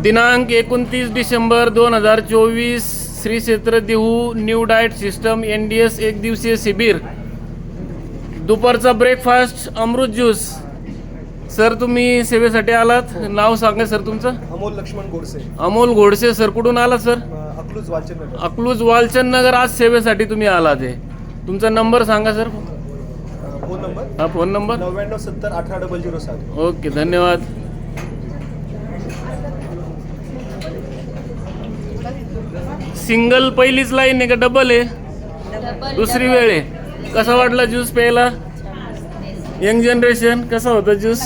दिनांक 29 डिसेंबर 2024 श्री क्षेत्र Dehu new diet system NDS एक दिवसीय शिबिर. दुपारचा ब्रेकफास्ट अमृत ज्यूस. सर तुम्ही सेवेसाठी आलात, नाव सांगा सर तुमचं. अमोल लक्ष्मण गोडसे. अमोल घोडसे सर, कुठून आलात सर? अकलूज वालचंद. अकलूज वालचंद नगर. आज सेवेसाठी तुम्ही आलात आहे. तुमचा नंबर सांगा सर. Phone number. हा फोन नंबर 9970 ओके धन्यवाद. सिंगल पहिलीच लाईन आहे का डबल आहे? दुसरी वेळ आहे. कसा वाटला ज्यूस प्यायला? यंग जनरेशन कसा होता ज्यूस?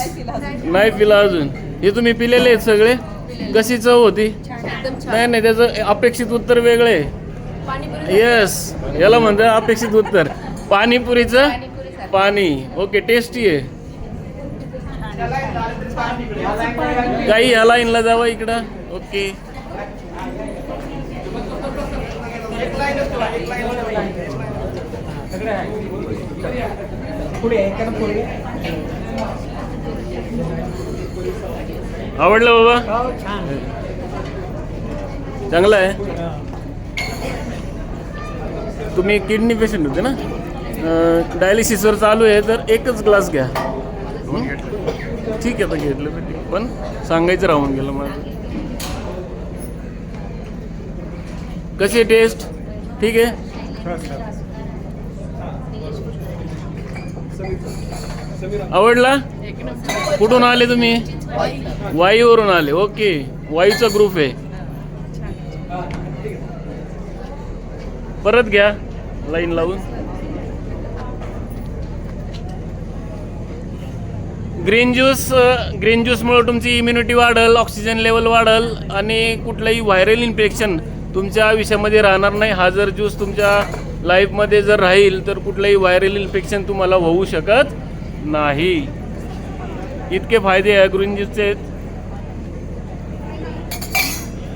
नाही पिला अजून. हे तुम्ही पिलेले आहेत सगळे? कशी चव होती? नाही नाही, त्याचं अपेक्षित उत्तर वेगळं आहे. येस, याला म्हणतात अपेक्षित उत्तर. पाणीपुरीचं पाणी. ओके, टेस्टी आहे. काही ह्या लाईनला जावा इकडं. ओके, आवडलं बाबा? चांगलं आहे. तुम्ही किडनी पेशंट होते ना? डायलिसिसवर चालू आहे तर एकच ग्लास घ्या. ठीक आहे, आता घेतलं पण सांगायचं राहून गेलं माझं. कशी टेस्ट? ठीक आहे. आवडला? कुठून आले तुम्ही? वाईवरून आले. ओके, वाईचा ग्रुप आहे. परत घ्या लाईन लावून. ग्रीन ज्यूसमुळे तुमची इम्युनिटी वाढेल, ऑक्सिजन लेवल वाढेल आणि कुठलंही व्हायरल इन्फेक्शन तुमच्या आयुष्यामध्ये राहणार नाही. हा जर ज्यूस तुमच्या लाईफमध्ये जर राहील तर कुठलंही व्हायरल इन्फेक्शन तुम्हाला होऊ शकत नाही. इतके फायदे आहे ग्रीन ज्यूसचे.